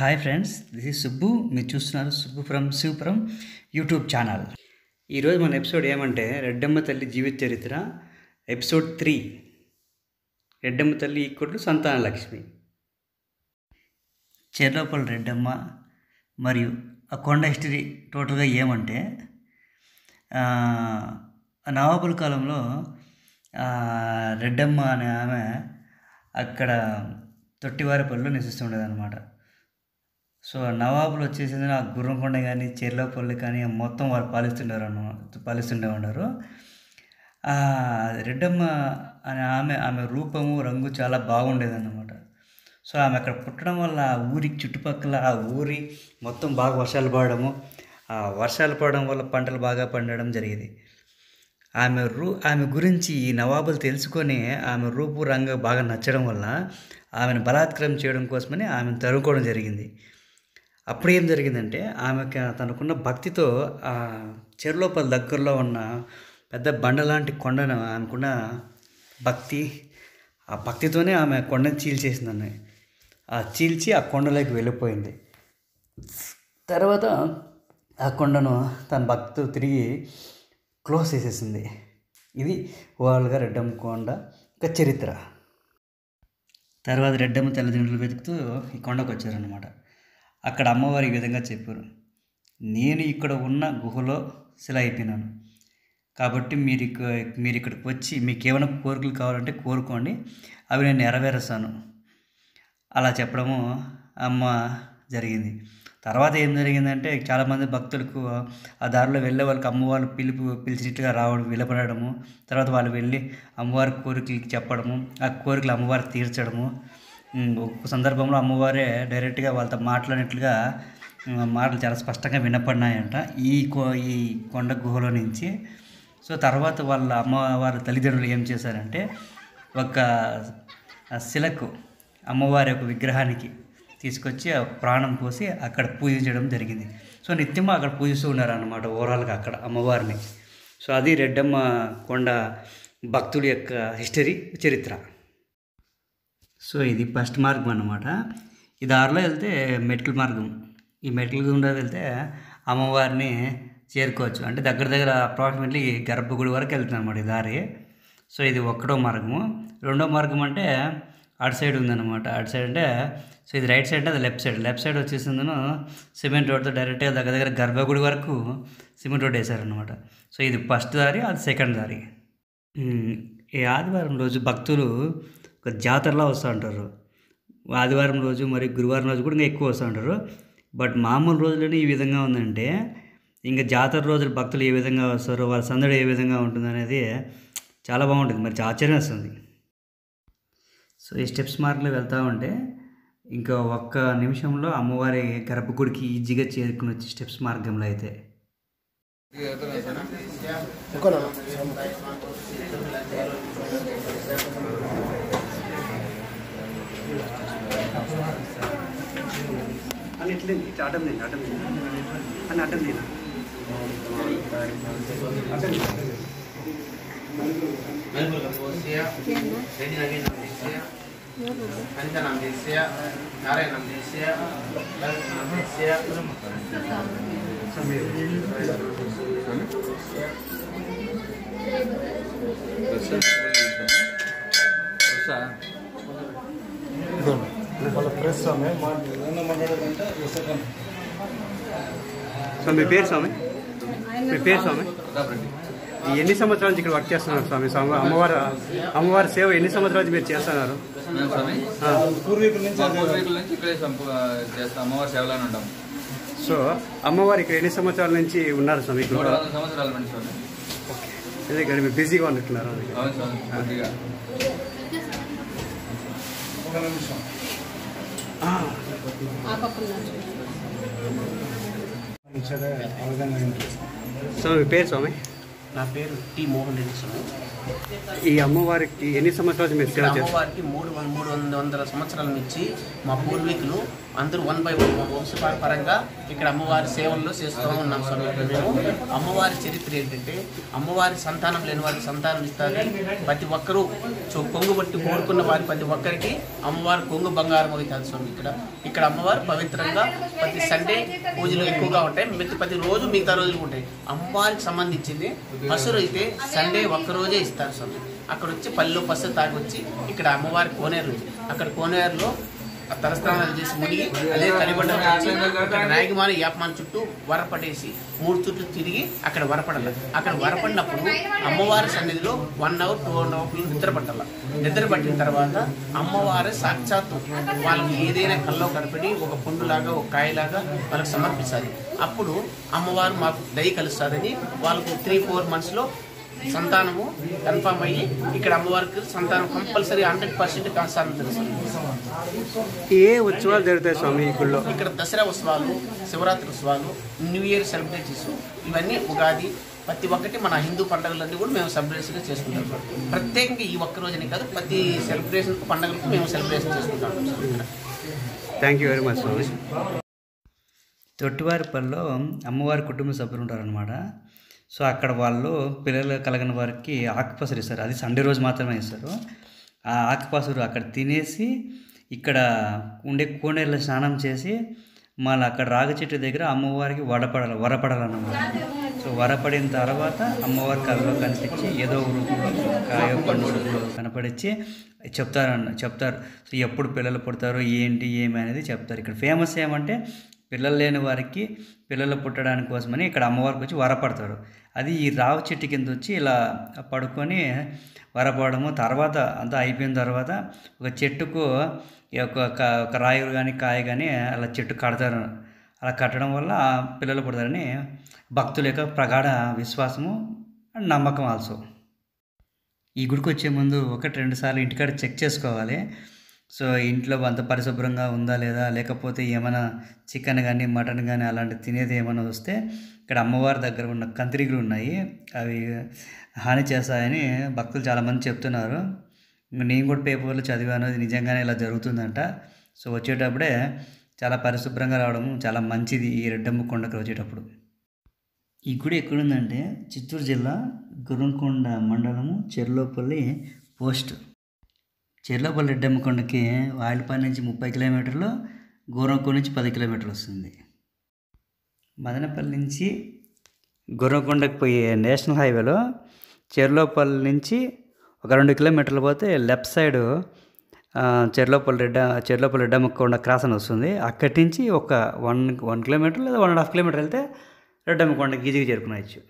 Hi friends, this is Subbu. మీరు చూస్తున్నారు Subbu from Sivapuram YouTube channel. ఈరోజు మన ఎపిసోడ్ ఏమంటే రెడ్డమ్మ తల్లి జీవిత చరిత్ర ఎపిసోడ్ 3. రెడ్డమ్మ తల్లి ఈక్వల్ సంతాన లక్ష్మి. చెర్లోపల్లి రెడ్డమ్మ మరియు ఆ కొండ హిస్టరీ టోటల్గా ఏమంటే నవాబుల కాలంలో రెడ్డమ్మ అనే ఆమె అక్కడ తొట్టివారిపల్లిలో నివసిస్తుండేది అనమాట. సో నవాబులు వచ్చేసింది ఆ గుర్రంకొండ కానీ చెర్లోపల్లి కానీ మొత్తం వాళ్ళు పాలిస్తుండే ఉన్నారు. రెడ్డమ్మ అనే ఆమె రూపము రంగు చాలా బాగుండేది అన్నమాట. సో ఆమె అక్కడ పుట్టడం వల్ల ఆ ఊరికి చుట్టుపక్కల ఆ ఊరి మొత్తం బాగా వర్షాలు పడడం వల్ల పంటలు బాగా పండడం జరిగేది. ఆమె గురించి ఈ నవాబులు తెలుసుకొని ఆమె రూపు రంగు బాగా నచ్చడం వల్ల ఆమెను బలాత్కారం చేయడం కోసమని ఆమెను తరుముకోవడం జరిగింది. అప్పుడు ఏం జరిగిందంటే ఆమెకి తనకున్న భక్తితో ఆ చెర్లోపల్లి దగ్గరలో ఉన్న పెద్ద బండలాంటి కొండను ఆమెకున్న ఆ భక్తితోనే ఆమె కొండను చీల్చేసిందని చీల్చి ఆ కొండలోకి వెళ్ళిపోయింది. తర్వాత ఆ కొండను తన భక్తితో తిరిగి క్లోజ్ చేసేసింది. ఇది ఓవరాల్గా రెడ్డమ్మ కొండ ఒక చరిత్ర. తర్వాత రెడ్డమ్మ తల్లిదండ్రులు వెతుకుతూ ఈ కొండకు వచ్చారనమాట. అక్కడ అమ్మవారు ఈ విధంగా చెప్పారు, నేను ఇక్కడ ఉన్న గుహలో శిల అయిపోయినాను కాబట్టి మీరు ఇక్కడికి వచ్చి మీకు ఏమైనా కోరికలు కావాలంటే కోరుకోండి, అవి నేను నెరవేరుస్తాను అలా చెప్పడము అమ్మ జరిగింది. తర్వాత ఏం జరిగిందంటే చాలామంది భక్తులకు ఆ దారిలో వెళ్ళే వాళ్ళకి అమ్మవారు పిలిచినట్టుగా రావడం విలపడము, తర్వాత వాళ్ళు వెళ్ళి అమ్మవారి కోరికలకి చెప్పడము, ఆ కోరికలు అమ్మవారు తీర్చడము. ఒక సందర్భంలో అమ్మవారే డైరెక్ట్గా వాళ్ళతో మాట్లాడినట్లుగా మాటలు చాలా స్పష్టంగా వినపడినాయంట ఈ కొండ గుహలో నుంచి. సో తర్వాత వాళ్ళ అమ్మవారి తల్లిదండ్రులు ఏం చేశారంటే ఒక శిలకు అమ్మవారి యొక్క విగ్రహానికి తీసుకొచ్చి ప్రాణం పోసి అక్కడ పూజించడం జరిగింది. సో నిత్యం అక్కడ పూజిస్తూ ఉన్నారన్నమాట ఓవరాల్గా అక్కడ అమ్మవారిని. సో అది రెడ్డమ్మ కొండ భక్తుల యొక్క హిస్టరీ చరిత్ర. సో ఇది ఫస్ట్ మార్గం అన్నమాట. ఈ దారిలో వెళ్తే మెట్ల మార్గం. ఈ మెట్ల గుండా వెళ్తే అమ్మవారిని చేరుకోవచ్చు. అంటే దగ్గర అప్రాక్సిమేట్లీ గర్భగుడి వరకు వెళ్తుంది అన్నమాట ఈ దారి. సో ఇది ఒకటో మార్గము. రెండో మార్గం అంటే అటు సైడ్ ఉందన్నమాట. అటు సైడ్ అంటే సో ఇది రైట్ సైడ్, అది లెఫ్ట్ సైడ్ వచ్చేసిందను సిమెంట్ రోడ్తో డైరెక్ట్గా దగ్గర గర్భగుడి వరకు సిమెంట్ రోడ్ వేశారనమాట. సో ఇది ఫస్ట్ దారి, అది సెకండ్ దారి. ఈ ఆదివారం రోజు భక్తులు ఒక జాతరలా వస్తూ ఉంటారు. ఆదివారం రోజు మరియు గురువారం రోజు కూడా ఇంకా ఎక్కువ వస్తూ ఉంటారు. బట్ మామూలు రోజుల్లోనే ఈ విధంగా ఉందంటే ఇంకా జాతర రోజులు భక్తులు ఏ విధంగా వస్తారో, వాళ్ళ సందడి ఏ విధంగా ఉంటుంది అనేది చాలా బాగుంటుంది. మరి ఆశ్చర్యం వస్తుంది. సో ఈ స్టెప్స్ మార్గంలో వెళ్తూ ఉంటే ఇంకా ఒక్క నిమిషంలో అమ్మవారి గర్భగుడికి ఈజీగా చేరుకుని వచ్చి స్టెప్స్ మార్గంలో అయితే అని ఎట్లేదు అడ్డం నేను Anjanam desya, Narayanam desya, Lakshmanam desya, మీ పేరు స్వామి? ఎన్ని సంవత్సరాల నుంచి ఇక్కడ వర్క్ చేస్తున్నారు స్వామి? అమ్మవారి సేవ ఎన్ని సంవత్సరాల నుంచి మీరు చేస్తున్నారు? పూర్వీకుల నుంచి ఇక్కడే అమ్మవారి సేవలోనే ఉంటాం. సో అమ్మవారు ఇక్కడ ఎన్ని సంవత్సరాల నుంచి ఉన్నారు స్వామి? 400 సంవత్సరాల నుంచి స్వామి. ఓకే, అదే కానీ మీరు బిజీగా ఉన్నట్టున్నారు. అవును స్వామి, కొద్దిగా సో మీ పేరు స్వామి? నా పేరు టి మోహన్ రెడ్డి స్వామి. ఈ అమ్మవారికి ఎన్ని సంవత్సరాలు మీరు సేవ చేస్తారు? అమ్మవారికి 300 సంవత్సరాల నుంచి మా పూర్వీకులు అందరూ 1 by 1 వంశపారపరంగా ఇక్కడ అమ్మవారి సేవల్లో చేస్తూ ఉన్నాం స్వామి. మేము అమ్మవారి చరిత్ర ఏంటంటే, అమ్మవారి సంతానం లేని వారికి సంతానం ఇస్తారు. ప్రతి ఒక్కరూ కొంగు బట్టి కోరుకున్న వారి ప్రతి ఒక్కరికి అమ్మవారి కొంగు బంగారం అవుతుంది స్వామి. ఇక్కడ అమ్మవారు పవిత్రంగా ప్రతి సండే పూజలు ఎక్కువగా ఉంటాయి. ప్రతి రోజు మిగతా రోజులు ఉంటాయి. అమ్మవారికి సంబంధించింది పసురు అయితే సండే ఒక్కరోజే ఇస్తారు స్వామి. అక్కడ వచ్చి పల్లెలో పసురు తాగి వచ్చి ఇక్కడ అమ్మవారి కోనేరు ఉంది. అక్కడ కోనేరులో తలస్నానాలు చేసి మునిగి అదే కలిబండ రాగిమాని యాపమాన చుట్టూ వరపడేసి 3 చుట్టూ తిరిగి అక్కడ వరపడాల. అక్కడ వరపడినప్పుడు అమ్మవారి సన్నిధిలో 1 hour 2 hours నిద్ర పట్టాల. నిద్ర పట్టిన తర్వాత అమ్మవారి సాక్షాత్తు వాళ్ళకి ఏదైనా కల్లో కనపడి ఒక పండులాగా ఒక కాయలాగా వాళ్ళకి సమర్పించాలి. అప్పుడు అమ్మవారు మాకు దయ కలుస్తుందని వాళ్ళకు 3-4 monthsలో సంతానము కన్ఫామ్ అయ్యి ఇక్కడ అమ్మవారికి సంతానం కంపల్సరీ 100% కాస్తానని తెలుసు. ఏ ఉత్సవాలు జరుగుతాయి స్వామి ఈ గుళ్ళో? ఇక్కడ దసరా ఉత్సవాలు, శివరాత్రి ఉత్సవాలు, న్యూ ఇయర్ సెలబ్రేషన్స్, ఇవన్నీ ఉగాది ప్రతి ఒక్కటి మన హిందూ పండుగలన్నీ కూడా మేము సెలబ్రేషన్ చేసుకుంటాం. ప్రత్యేకంగా ఈ ఒక్క రోజునే కాదు, ప్రతి సెలబ్రేషన్ పండుగలకు మేము సెలబ్రేషన్ చేసుకుంటాం. థ్యాంక్ యూ వెరీ మచ్ స్వామి. తొట్టివారిపల్లిలో అమ్మవారి కుటుంబ సభ్యులు ఉంటారనమాట. సో అక్కడ వాళ్ళు పిల్లలు కలగని వారికి ఆకుపసరు ఇస్తారు. అది సండే రోజు మాత్రమే ఇస్తారు. ఆ ఆకుపసరు అక్కడ తినేసి ఇక్కడ ఉండే కోనేరులో స్నానం చేసి మళ్ళీ అక్కడ రాగి చెట్టు దగ్గర అమ్మవారికి వరపడాలన్నమాట. సో వరపడిన తర్వాత అమ్మవారి కళ్ళలో కనిపించి ఏదో రూపంలో కాయో పండు రూపంలో కనపడించి చెప్తారు. సో ఎప్పుడు పిల్లలు పుడతారు ఏంటి ఏమి అనేది చెప్తారు. ఇక్కడ ఫేమస్ ఏమంటే పిల్లలు లేని వారికి పిల్లలు పుట్టడానికి కోసమని ఇక్కడ అమ్మవారికి వచ్చి వరపడతారు. అది ఈ రావి చెట్టు కింద వచ్చి ఇలా పడుకొని వరపడము. తర్వాత అంతా అయిపోయిన తర్వాత ఒక చెట్టుకు ఒక రాయి కానీ కాయ కానీ అలా చెట్టు కడతారు. అలా కట్టడం వల్ల పిల్లలు పుడతారని భక్తుల యొక్క ప్రగాఢ విశ్వాసము అండ్ నమ్మకం ఆల్సో. ఈ గుడికి వచ్చే ముందు 1-2 సార్లు ఇంటికాడ చెక్ చేసుకోవాలి. సో ఇంట్లో అంత పరిశుభ్రంగా ఉందా లేదా, లేకపోతే ఏమైనా చికెన్ కానీ మటన్ కానీ అలాంటి తినేది ఏమైనా వస్తే ఇక్కడ అమ్మవారి దగ్గర ఉన్న కంత్రిగులు ఉన్నాయి, అవి హాని చేస్తాయని భక్తులు చాలామంది చెప్తున్నారు. నేను కూడా పేపర్లో చదివాను, అది నిజంగానే ఇలా జరుగుతుందంట. సో వచ్చేటప్పుడే చాలా పరిశుభ్రంగా రావడం చాలా మంచిది ఈ రెడ్డమ్మ కొండకు వచ్చేటప్పుడు. ఈ గుడి ఎక్కడుందంటే చిత్తూరు జిల్లా గుర్రంకొండ మండలము చెర్లోపల్లి పోస్ట్. చెర్లోపల్లి రెడ్డమ్మ కొండకి వాయిలపల్లి నుంచి 30 కిలోమీటర్లు, గుర్రంకొండ నుంచి 10 కిలోమీటర్లు వస్తుంది. మదనపల్లి నుంచి గుర్రంకొండకు పోయే నేషనల్ హైవేలో చెర్లోపల్లి నుంచి ఒక 2 కిలోమీటర్లు పోతే లెఫ్ట్ సైడ్ చెర్లోపల్లి రెడ్డమ్మ కొండ క్రాస్ అని వస్తుంది. అక్కడి నుంచి ఒక 1 కిలోమీటర్ లేదా 1.5 కిలోమీటర్ వెళ్తే రెడ్డమ్మ కొండకి ఈజీగా చేరుకునేవచ్చు.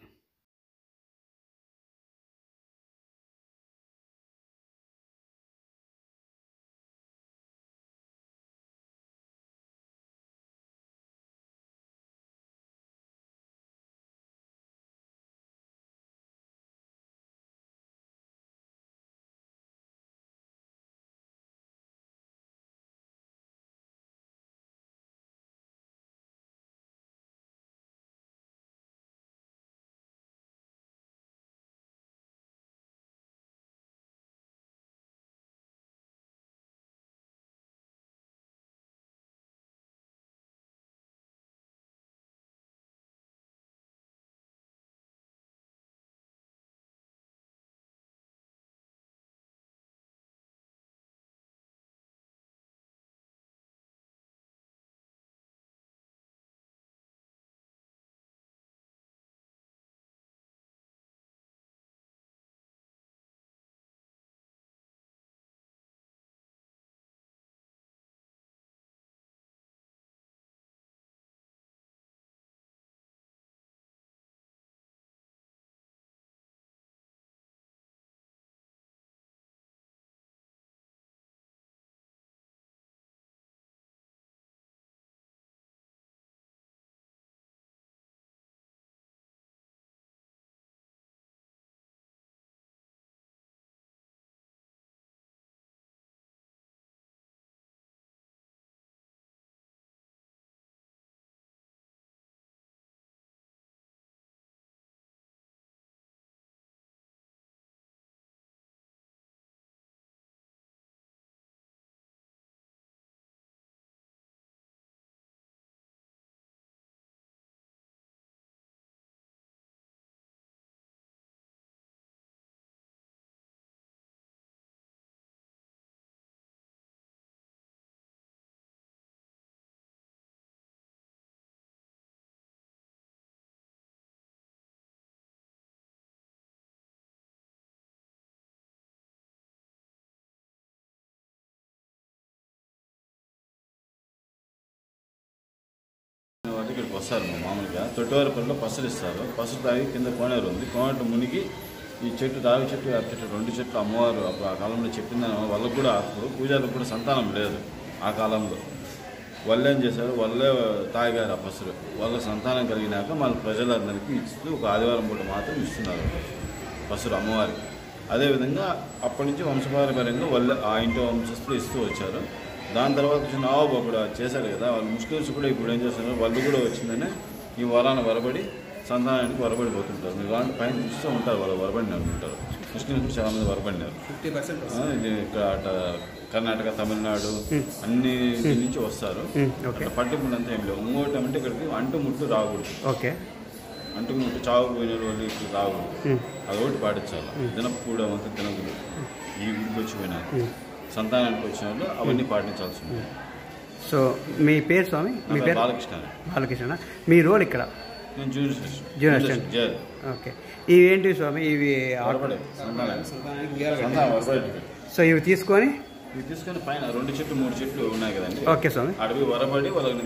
ఇక్కడికి వస్తారు మామూలుగా తొట్టివారిపల్లిలో పసరు ఇస్తారు. పసరు తాగి కింద కోనేరు ఉంది, కోనేరు మునిగి ఈ చెట్టు రావి చెట్టు వేప చెట్టు 2 చెట్లు అమ్మవారు అప్పుడు ఆ కాలంలో చెప్పింది వాళ్ళకు కూడా అప్పుడు పూజారికి కూడా సంతానం లేదు ఆ కాలంలో. వాళ్ళు ఏం చేశారు, వాళ్ళే తాగారు ఆ పసరు. వాళ్ళ సంతానం కలిగినాక మన ప్రజలందరికీ ఇస్తూ ఒక ఆదివారం పూట మాత్రం ఇస్తున్నారు పసరు అమ్మవారికి. అదేవిధంగా అప్పటి నుంచి వంశపారంపర్యంగా వాళ్ళు ఆ ఇంటి వంశస్థులు ఇస్తూ వచ్చారు. దాని తర్వాత వచ్చిన నవాబు అప్పుడు చేశారు కదా, వాళ్ళు ముస్లిమ్స్ కూడా ఇప్పుడు ఏం చేస్తున్నారు, వాళ్ళు కూడా వచ్చిందని ఈ వరాన వరబడి సంతానానికి వరబడిపోతుంటారు. మీరు అలాంటి పైన చూస్తూ ఉంటారు, వాళ్ళు వరబడినారు ఉంటారు. ముస్లిమ్స్ కూడా చాలామంది వరబడినారు. ఇక్కడ కర్ణాటక, తమిళనాడు అన్ని నుంచి వస్తారు. పట్టింపులు అంతా ఏం లేవు. ఇంకోటి అంటే ఇక్కడికి అంటుముట్టు రాకూడదు. అంటుముట్టు చావు పోయిన వాళ్ళు ఇక్కడ రాకూడదు. అదొకటి పాటించాలి. తినకూడదు అంతా తినకూడదు. ఈ ఇంటికి వచ్చిపోయినారు సంతానానికి వచ్చిన వాళ్ళు అవన్నీ పాటించాల్సి ఉంది. సో మీ పేరు స్వామి? మీ పేరు బాలకృష్ణ. మీ రోల్ ఇక్కడ? నేను జూనియర్ అసిస్టెంట్. ఓకే. ఇవి ఏంటి స్వామి? ఇవి సో ఇవి తీసుకొని పైన 2 చెట్లు 3 చెట్లు ఉన్నాయి కదండి. ఓకే స్వామి. అడవి వరబడి వాళ్ళకి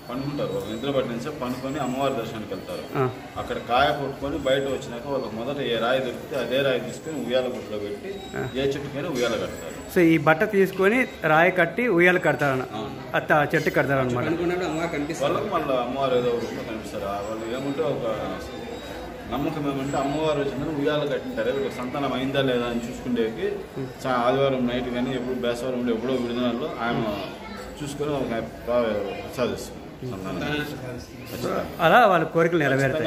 పండుకుంటారు. వాళ్ళు నిద్ర పట్టిన పండుకొని అమ్మవారి దర్శనానికి వెళ్తారు. అక్కడ కాయ కొట్టుకొని బయట వచ్చినాక వాళ్ళకి మొదట ఏ రాయి దొరికితే అదే రాయి తీసుకొని ఉయ్యాల గుట్లో పెట్టి ఏ చెట్టుకైనా ఉయ్యాల కడతారు. సో ఈ బట్ట తీసుకొని రాయి కట్టి ఉయ్యాల కడతారు, చెట్టు కడతారు అనమాట. వాళ్ళకి మళ్ళీ అమ్మవారు ఏదో రూపంలో కనిపిస్తారు. వాళ్ళు ఏముంటే ఒక నమ్మకం ఏమంటే అమ్మవారు వచ్చిందని ఉయ్యాలు కట్టింటారు. వీళ్ళకి సంతానం అయిందా లేదా అని చూసుకునేకి ఆదివారం నైట్ కానీ ఎప్పుడు బేసవారం ఎప్పుడో విడుదలలో ఆయన చూసుకొని ప్రసాదిస్తుంది సంతానం. అలా వాళ్ళ కోరికలు నెరవేరుతాయి.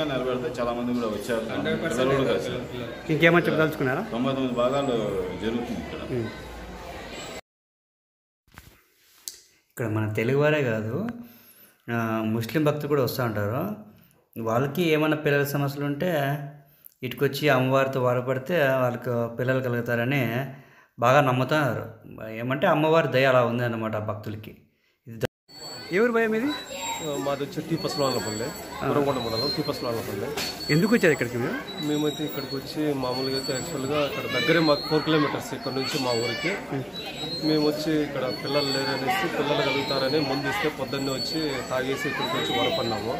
చాలా మంది కూడా వచ్చారు, పిల్లలు కూడా కలిసి. ఇంకేమని చెప్పదలుచుకున్నారా? 99 భాగాలు జరుగుతుంది ఇక్కడ. ఇక్కడ మన తెలుగువారే కాదు, ముస్లిం భక్తులు కూడా వస్తూ ఉంటారు. వాళ్ళకి ఏమైనా పిల్లల సమస్యలు ఉంటే ఇటుకొచ్చి అమ్మవారితో వరపడితే వాళ్ళకి పిల్లలు కలుగుతారని బాగా నమ్ముతున్నారు. ఏమంటే అమ్మవారి దయ అలా ఉంది అన్నమాట భక్తులకి. ఎవరు భయం ఇది? మాది వచ్చి టీపస్వాళ్ళపల్లె, గురంకొండ మండలం టీపస్వాళ్ళపల్లె. ఎందుకు వచ్చారు ఇక్కడికి మీరు? మేమైతే ఇక్కడికి వచ్చి మామూలుగా అయితే యాక్చువల్గా ఇక్కడ దగ్గరే మాకు 4 కిలోమీటర్స్ ఇక్కడ నుంచి మా ఊరికి. మేము వచ్చి ఇక్కడ పిల్లలు లేరనేసి పిల్లలు కలుగుతారని ముందు ఇస్తే పొద్దున్నే వచ్చి తాగేసి ఇక్కడికి వచ్చి వరపన్నాము.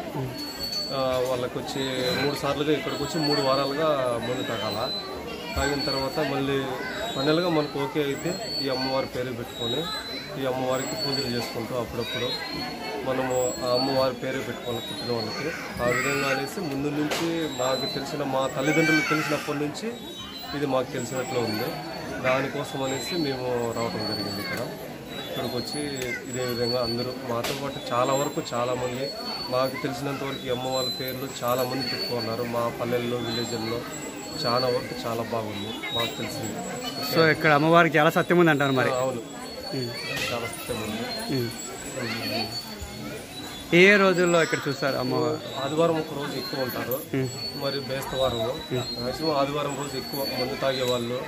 వాళ్ళకి వచ్చి 3 సార్లుగా ఇక్కడికి వచ్చి 3 వారాలుగా మందు తాగాల. తాగిన తర్వాత మళ్ళీ ఫైనల్గా మనకు ఓకే అయితే ఈ అమ్మవారి పేరు పెట్టుకొని ఈ అమ్మవారికి పూజలు చేసుకుంటూ అప్పుడప్పుడు మనము ఆ అమ్మవారి పేరు పెట్టుకోవాలి పుట్టిన వాళ్ళకి. ఆ విధంగా అనేసి ముందు నుంచి మాకు తెలిసిన మా తల్లిదండ్రులకు తెలిసినప్పటి నుంచి ఇది మాకు తెలిసినట్లు ఉంది. దానికోసం అనేసి మేము రావడం జరిగింది. ఇక్కడికి వచ్చి ఇదే విధంగా అందరూ మాతో పాటు చాలామంది మాకు తెలిసినంత వరకు అమ్మవారి పేర్లు చాలామంది పెట్టుకున్నారు. మా పల్లెల్లో విలేజ్ల్లో చాలా వరకు చాలా బాగుంది మాకు తెలిసింది. సో ఇక్కడ అమ్మవారికి చాలా సత్యం ఉంది అంటారు మరి? అవును, చాలా సత్యం ఉంది. ఏ రోజుల్లో ఇక్కడ చూస్తారు అమ్మవారు? ఆదివారం ఒక రోజు ఎక్కువ ఉంటారు, మరి బేస్తవారము మ్యాక్సిమం ఆదివారం రోజు ఎక్కువ మందు తాగే వాళ్ళు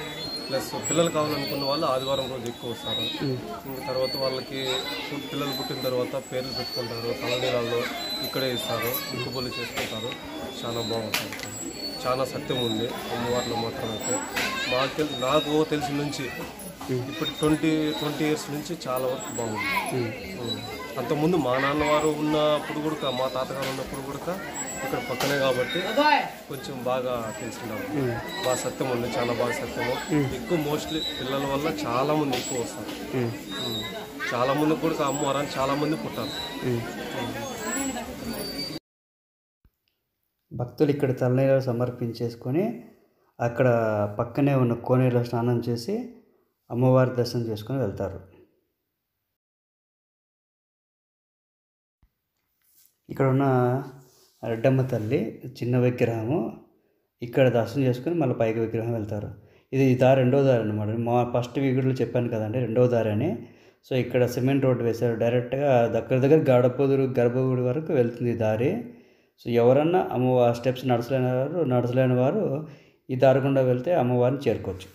ప్లస్ పిల్లలు కావాలనుకున్న వాళ్ళు ఆదివారం రోజు ఎక్కువ వస్తారు. ఇంకా తర్వాత వాళ్ళకి పిల్లలు పుట్టిన తర్వాత పేర్లు పెట్టుకుంటారు, తలనీళ్ళలో ఇక్కడే ఇస్తారు, ముక్కుబొల్లి చేసుకుంటారు. చాలా బాగుంటుంది. చాలా సత్యం ఉంది అమ్మవారిలో మాత్రం. అయితే నాకు తెలిసిన నుంచి ఇప్పుడు 20 ఇయర్స్ నుంచి చాలా వరకు బాగుంది. అంతకుముందు మా నాన్నవారు ఉన్నప్పుడు కూడా మా తాతగారు ఉన్నప్పుడు కూడా ఇక్కడ పక్కనే కాబట్టి కొంచెం బాగా తెలుసుకున్నాము. బాగా సత్యం ఉంది, చాలా బాగా సత్యము. ఎక్కువ మోస్ట్లీ పిల్లల వల్ల చాలా మంది ఎక్కువ వస్తారు. చాలా మంది కూడా అమ్మవారని చాలా మంది పుట్టారు. భక్తులు ఇక్కడ తలనీళ్ళు సమర్పించేసుకొని అక్కడ పక్కనే ఉన్న కోనేరులో స్నానం చేసి అమ్మవారి దర్శనం చేసుకొని వెళ్తారు. ఇక్కడ ఉన్న రెడ్డమ్మ తల్లి చిన్న విగ్రహము ఇక్కడ దర్శనం చేసుకొని మళ్ళీ పైకి విగ్రహం వెళ్తారు. ఇది రెండో దారి అనమాట. మా ఫస్ట్ వీడియోలో చెప్పాను కదండి, రెండో దారి అని. సో ఇక్కడ సిమెంట్ రోడ్డు వేశారు. డైరెక్ట్గా దగ్గర గడపదురు గర్భగుడి వరకు వెళ్తుంది ఈ దారి. సో ఎవరన్నా అమ్మవారి స్టెప్స్ నడచలేని వారు ఈ దారి గుండా వెళ్తే అమ్మవారిని చేరుకోవచ్చు.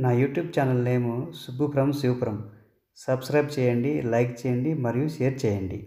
నా YouTube channel name Subbu from Sivapuram. Subscribe చేయండి, లైక్ చేయండి మరియు షేర్ చేయండి.